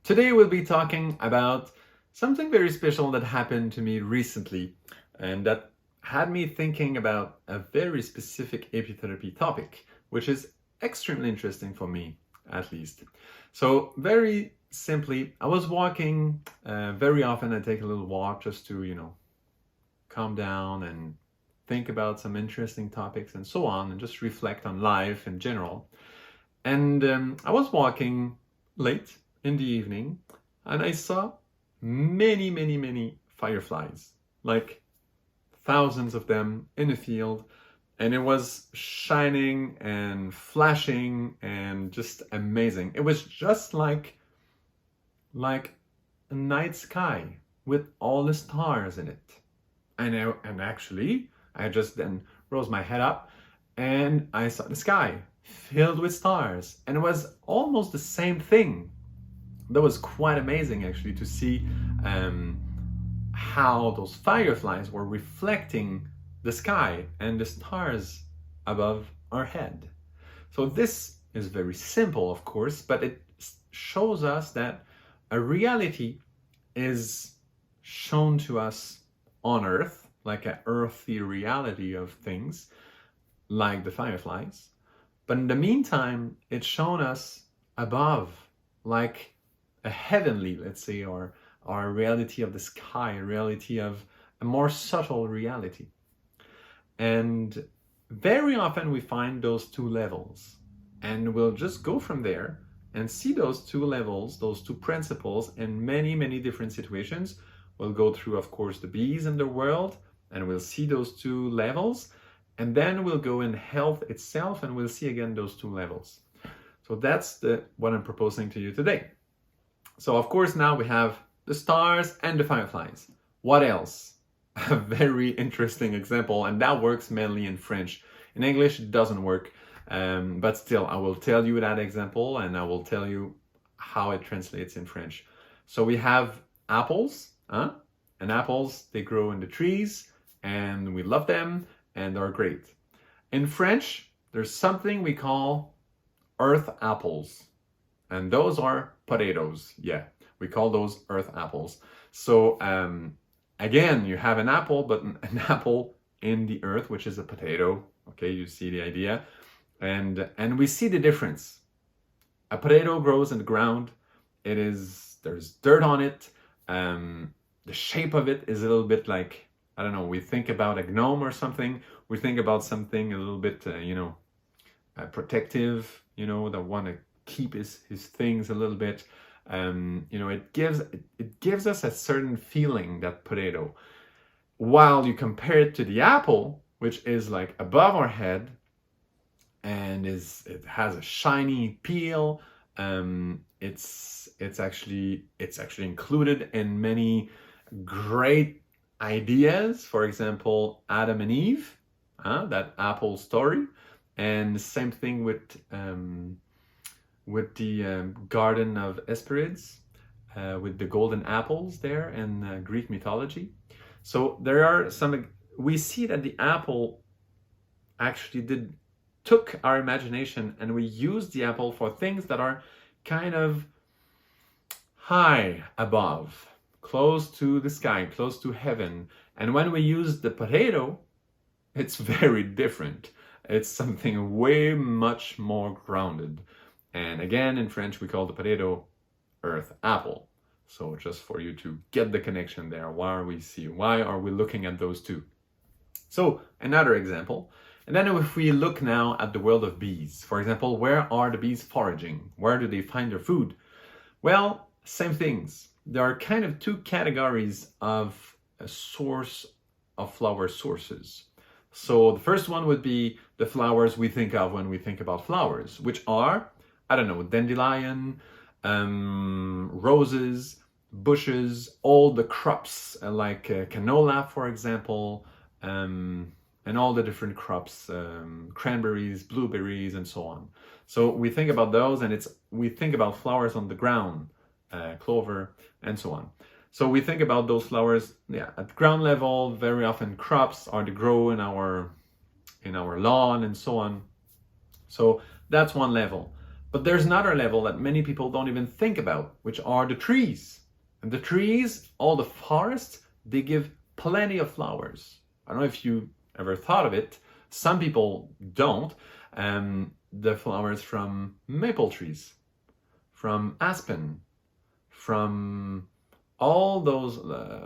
Today we'll be talking about something very special that happened to me recently and that had me thinking about a very specific apitherapy topic, which is extremely interesting for me, at least. So very simply, I was walking. Very often I take a little walk just to, calm down and think about some interesting topics and so on, and just reflect on life in general. And I was walking late in the evening and I saw many, many, many fireflies, like thousands of them in the field. And it was shining and flashing and just amazing. It was just like a night sky with all the stars in it. And actually, I just then rose my head up and I saw the sky filled with stars. And it was almost the same thing. That was quite amazing actually to see how those fireflies were reflecting the sky and the stars above our head. So this is very simple, of course, but it shows us that a reality is shown to us on Earth, like an earthy reality of things, like the fireflies. But in the meantime, it's shown us above, like a heavenly, let's say, or a reality of the sky, a reality of a more subtle reality. And very often we find those two levels, and we'll just go from there and see those two levels, those two principles in many, many different situations. We'll go through, of course, the bees in the world, and we'll see those two levels. And then we'll go in health itself, and we'll see again those two levels. So that's what I'm proposing to you today. So of course now we have the stars and the fireflies. What else? A very interesting example, and that works mainly in French. In English it doesn't work, but still I will tell you that example and I will tell you how it translates in French. So we have apples, and apples, they grow in the trees and we love them and are great. In French, there's something we call earth apples. And those are potatoes. Yeah, we call those earth apples. So again, you have an apple, but an apple in the earth, which is a potato. Okay, you see the idea. And we see the difference. A potato grows in the ground. There's dirt on it. The shape of it is a little bit like, I don't know, we think about a gnome or something. We think about something a little bit, protective, that want to keep his things a little bit. It gives us a certain feeling, that potato. While you compare it to the apple, which is like above our head and it has a shiny peel. It's actually included in many great ideas. For example, Adam and Eve, that apple story, and the same thing with the Garden of Hesperides, with the golden apples there in Greek mythology. So there are we see that the apple actually took our imagination, and we used the apple for things that are kind of high above, close to the sky, close to heaven. And when we use the potato, it's very different. It's something way much more grounded. And again, in French, we call the potato earth apple. So just for you to get the connection there, why are we looking at those two? So another example. And then if we look now at the world of bees, for example, where are the bees foraging? Where do they find their food? Well, same things. There are kind of two categories of a source of flower sources. So the first one would be the flowers we think of when we think about flowers, which are, I don't know, dandelion, roses, bushes, all the crops like canola, for example, and all the different crops, cranberries, blueberries, and so on. So we think about those, and we think about flowers on the ground, clover, and so on. So we think about those flowers, at ground level. Very often crops are to grow in our lawn and so on. So that's one level. But there's another level that many people don't even think about, which are the trees. And the trees, all the forests, they give plenty of flowers. I don't know if you ever thought of it. Some people don't. The flowers from maple trees, from aspen, from all those,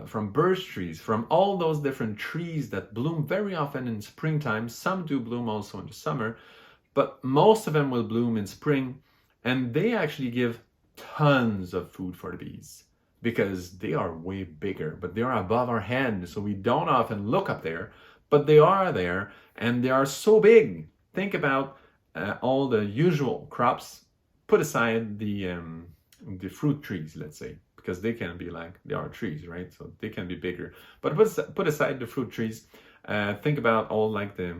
from birch trees, from all those different trees that bloom very often in springtime. Some do bloom also in the summer, but most of them will bloom in spring, and they actually give tons of food for the bees because they are way bigger, but they are above our head, so we don't often look up there, but they are there, and they are so big. Think about all the usual crops. Put aside the fruit trees, let's say, because they can be like, they are trees, right? So they can be bigger. But put aside the fruit trees. Think about all like the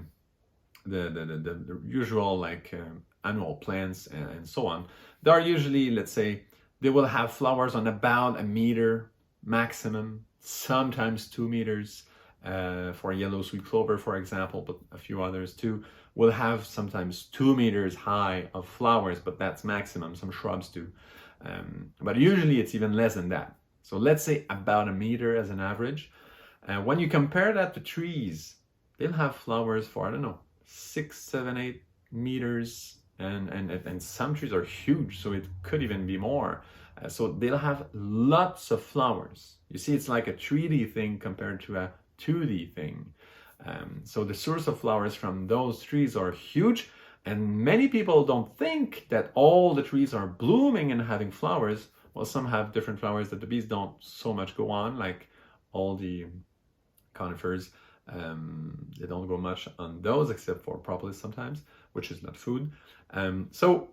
usual like annual plants and so on. They are usually, let's say, they will have flowers on about 1 meter maximum, sometimes 2 meters. For yellow sweet clover, for example, but a few others too, will have sometimes 2 meters high of flowers, but that's maximum. Some shrubs do. But usually it's even less than that. So let's say about 1 meter as an average. When you compare that to trees, they'll have flowers for, I don't know, 6, 7, 8 meters. And some trees are huge, so it could even be more. So they'll have lots of flowers. You see, it's like a 3D thing compared to a 2D thing. So the source of flowers from those trees are huge, and many people don't think that all the trees are blooming and having flowers. Well, some have different flowers that the bees don't so much go on, like all the conifers. They don't go much on those except for propolis sometimes, which is not food. So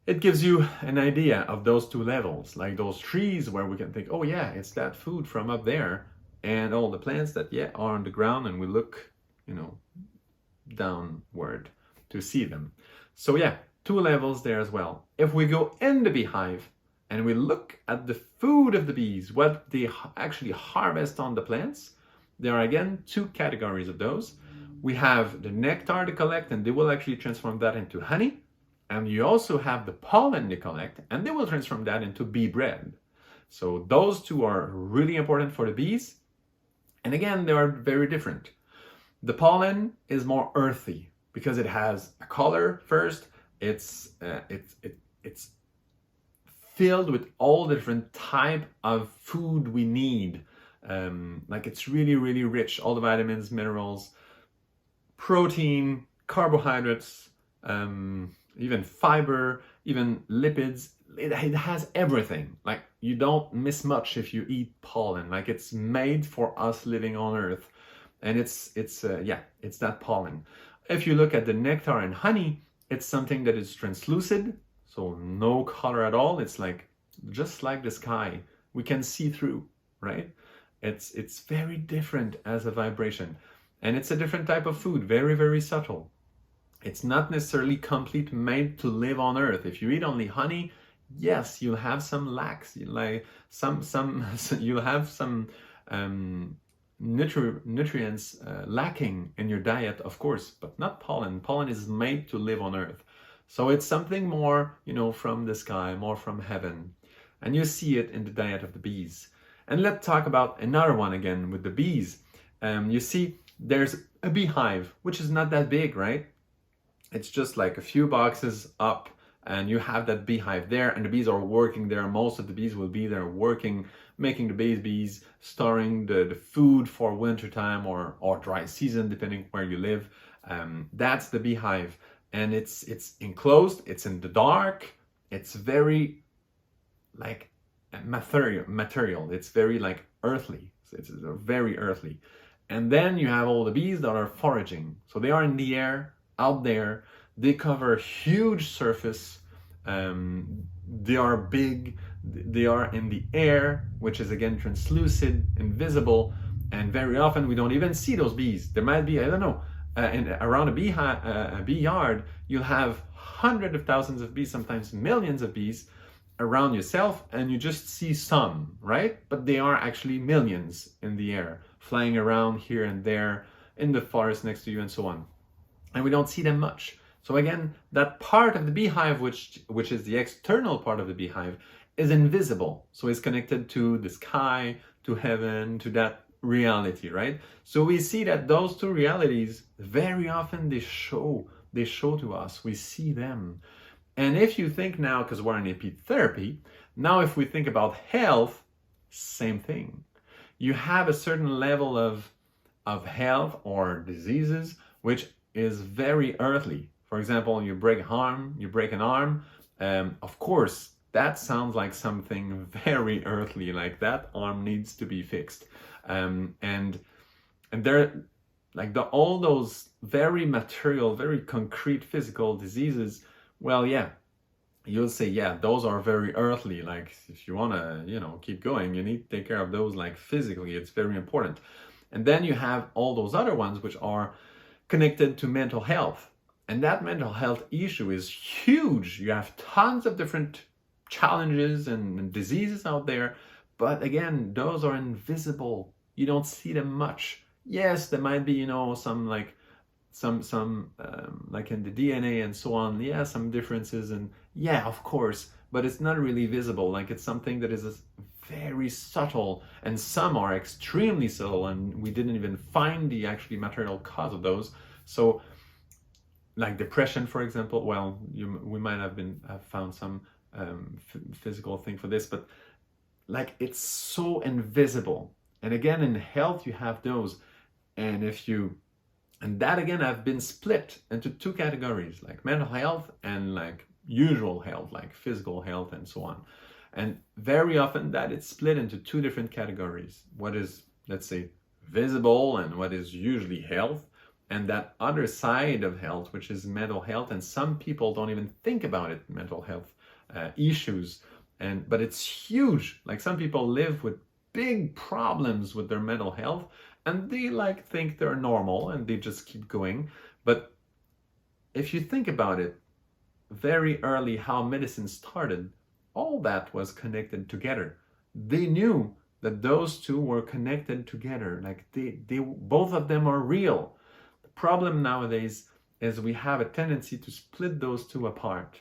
it gives you an idea of those two levels, like those trees where we can think, oh yeah, it's that food from up there, and all the plants that are on the ground, and we look, downward to see them. So yeah, 2 levels there as well. If we go in the beehive and we look at the food of the bees, what they actually harvest on the plants, there are again 2 categories of those. We have the nectar they collect, and they will actually transform that into honey. And you also have the pollen they collect, and they will transform that into bee bread. So those 2 are really important for the bees. And again, they are very different. The pollen is more earthy because it has a color first. It's filled with all the different type of food we need. Like it's really, really rich. All the vitamins, minerals, protein, carbohydrates, even fiber, even lipids. It has everything. Like you don't miss much if you eat pollen. Like it's made for us living on Earth, and it's that pollen. If you look at the nectar and honey, it's something that is translucid, so no color at all. It's like just like the sky, we can see through, right? It's very different as a vibration, and it's a different type of food, very, very subtle. It's not necessarily complete made to live on Earth. If you eat only honey, yes, you'll have some lacks, like you'll have some nutrients lacking in your diet, of course, but not pollen. Pollen is made to live on Earth. So it's something more, from the sky, more from heaven. And you see it in the diet of the bees. And let's talk about another one again with the bees. You see, there's a beehive, which is not that big, right? It's just like a few boxes up, and you have that beehive there, and the bees are working there. Most of the bees will be there working, making the babies, storing the food for wintertime or dry season, depending where you live. That's the beehive, and it's enclosed, it's in the dark, it's very like material. It's very like earthly. It's very earthly. And then you have all the bees that are foraging. So they are in the air, out there. They cover a huge surface. They are big. They are in the air, which is again translucid, invisible, and very often we don't even see those bees. There might be, I don't know, around a bee yard, you'll have hundreds of thousands of bees, sometimes millions of bees around yourself, and you just see some, right? But they are actually millions in the air, flying around here and there in the forest next to you and so on. And we don't see them much. So again, that part of the beehive, which is the external part of the beehive, is invisible. So it's connected to the sky, to heaven, to that reality, right? So we see that those two realities very often they show to us. We see them. And if you think now, because we're in Apitherapy, now if we think about health, same thing. You have a certain level of health or diseases which is very earthly. For example, you break an arm. Of course, that sounds like something very earthly, like that arm needs to be fixed. And there, like all those very material, very concrete physical diseases, well, yeah, you'll say, yeah, those are very earthly. Like if you want to, keep going, you need to take care of those like physically. It's very important. And then you have all those other ones which are connected to mental health. And that mental health issue is huge. You have tons of different challenges and diseases out there. But again, those are invisible. You don't see them much. Yes, there might be, some like like in the DNA and so on, yeah, some differences, and yeah, of course, but it's not really visible. Like it's something that is very subtle, and some are extremely subtle, and we didn't even find the actually material cause of those. So like depression, for example, well, we might have found some physical thing for this, but like it's so invisible. And again, in health, you have those, and that again have been split into two categories, like mental health and like usual health, like physical health and so on. And very often that it's split into two different categories. What is, let's say, visible and what is usually health, and that other side of health, which is mental health. And some people don't even think about it, mental health issues. But it's huge. Like some people live with big problems with their mental health, and they like think they're normal and they just keep going. But if you think about it, very early how medicine started, all that was connected together. They knew that those two were connected together. Like they both of them are real. The problem nowadays is we have a tendency to split those two apart.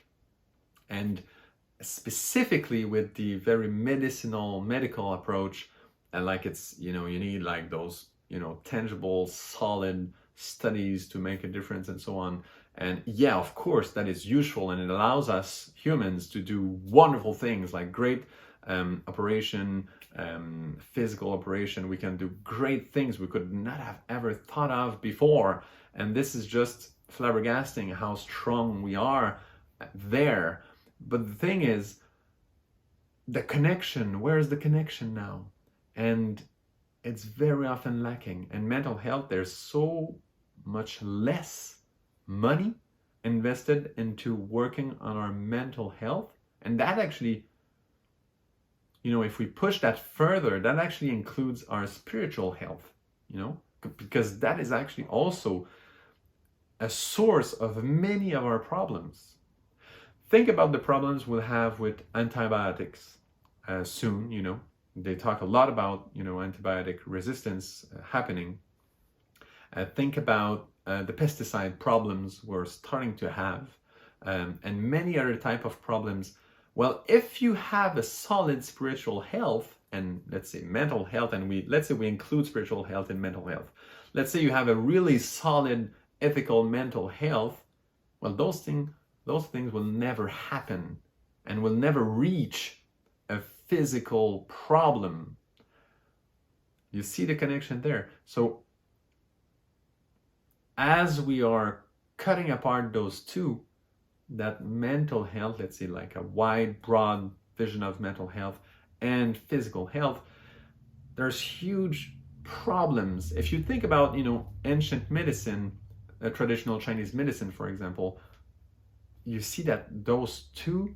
And specifically with the very medical approach, and like it's, you need like those, tangible, solid studies to make a difference and so on. And yeah, of course, that is useful, and it allows us humans to do wonderful things like great physical operation. We can do great things we could not have ever thought of before. And this is just flabbergasting how strong we are there. But the thing is, the connection, where's the connection now? And it's very often lacking. And mental health, there's so much less money invested into working on our mental health. And that actually, if we push that further, that actually includes our spiritual health, because that is actually also a source of many of our problems. Think about the problems we'll have with antibiotics soon, They talk a lot about, antibiotic resistance happening. Think about the pesticide problems we're starting to have, and many other type of problems. Well, if you have a solid spiritual health, and let's say mental health, and let's say we include spiritual health in mental health. Let's say you have a really solid ethical mental health. Well, those things will never happen and will never reach a physical problem. You see the connection there. So as we are cutting apart those two, that mental health, let's say like a wide, broad vision of mental health and physical health, there's huge problems. If you think about, ancient medicine, traditional Chinese medicine, for example, you see that those two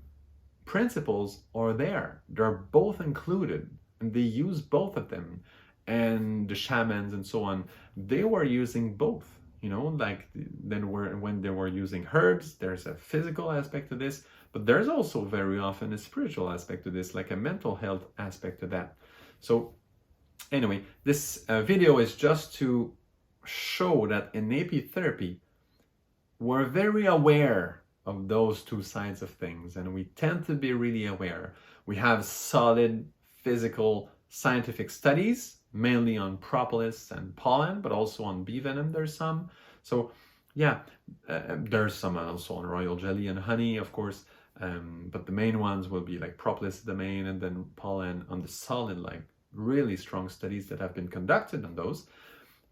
principles are there. They're both included, and they use both of them. And the shamans and so on, they were using both. Like when they were using herbs, there's a physical aspect to this, but there's also very often a spiritual aspect to this, like a mental health aspect to that. So anyway, this video is just to show that in apitherapy, we're very aware of those two sides of things, and we tend to be really aware. We have solid physical scientific studies, mainly on propolis and pollen, but also on bee venom there's some. So yeah, there's some also on royal jelly and honey, of course, but the main ones will be like propolis, the main, and then pollen on the solid, like really strong studies that have been conducted on those.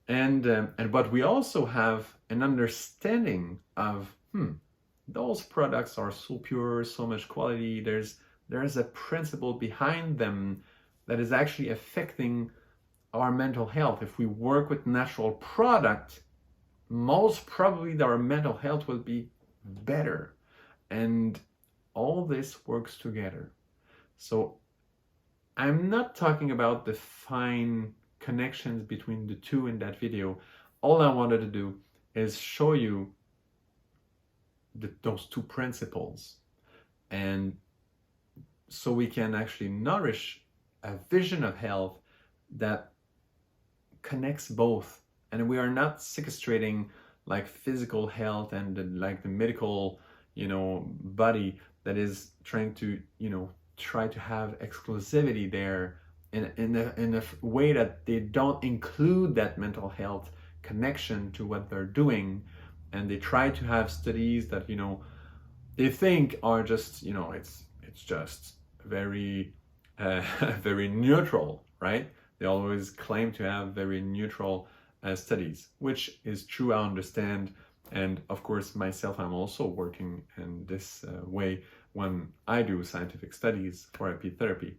And but we also have an understanding of those products are so pure, so much quality. There's a principle behind them that is actually affecting our mental health. If we work with natural product, most probably our mental health will be better, and all this works together. So I'm not talking about the fine connections between the two in that video. All I wanted to do is show you those two principles, and so we can actually nourish a vision of health that connects both, and we are not sequestrating like physical health and like the medical, body that is trying to, try to have exclusivity there in a way that they don't include that mental health connection to what they're doing, and they try to have studies that they think are just it's just very very neutral, right? They always claim to have very neutral studies, which is true, I understand. And of course, myself, I'm also working in this way when I do scientific studies for Apitherapy,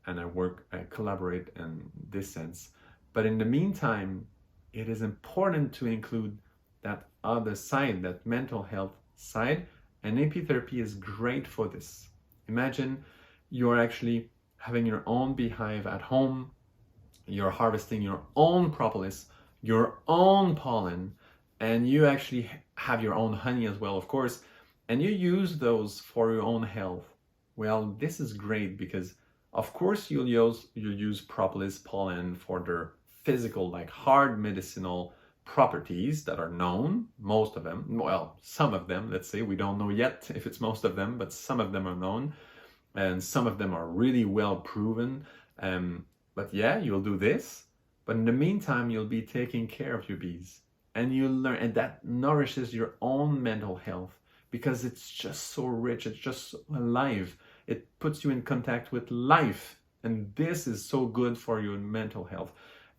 and I collaborate in this sense. But in the meantime, it is important to include that other side, that mental health side, and Apitherapy is great for this. Imagine you're actually having your own beehive at home, you're harvesting your own propolis, your own pollen, and you actually have your own honey as well, of course, and you use those for your own health. Well, this is great because of course you'll use propolis pollen for their physical, like hard medicinal properties that are known, most of them, well, some of them, let's say, we don't know yet if it's most of them, but some of them are known, and some of them are really well proven. But yeah, you'll do this, but in the meantime, you'll be taking care of your bees, and you'll learn, and that nourishes your own mental health because it's just so rich, it's just so alive. It puts you in contact with life, and this is so good for your mental health.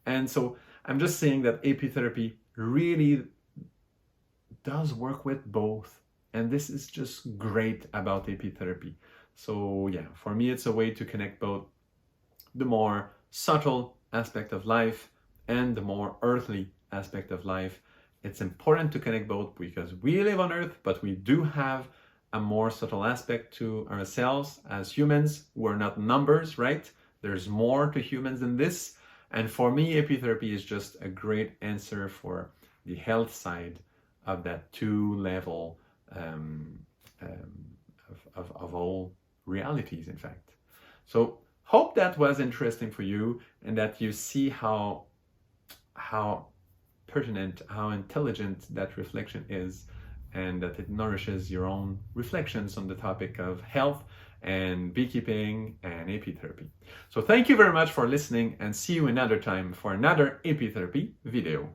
And so I'm just saying that Apitherapy really does work with both, and this is just great about Apitherapy. So yeah, for me, it's a way to connect both the more subtle aspect of life and the more earthly aspect of life. It's important to connect both because we live on Earth, but we do have a more subtle aspect to ourselves as humans. We're not numbers, right? There's more to humans than this. And for me, Apitherapy is just a great answer for the health side of that two-level of all realities, in fact. So hope that was interesting for you and that you see how pertinent, how intelligent that reflection is, and that it nourishes your own reflections on the topic of health and beekeeping and Apitherapy. So thank you very much for listening, and see you another time for another Apitherapy video.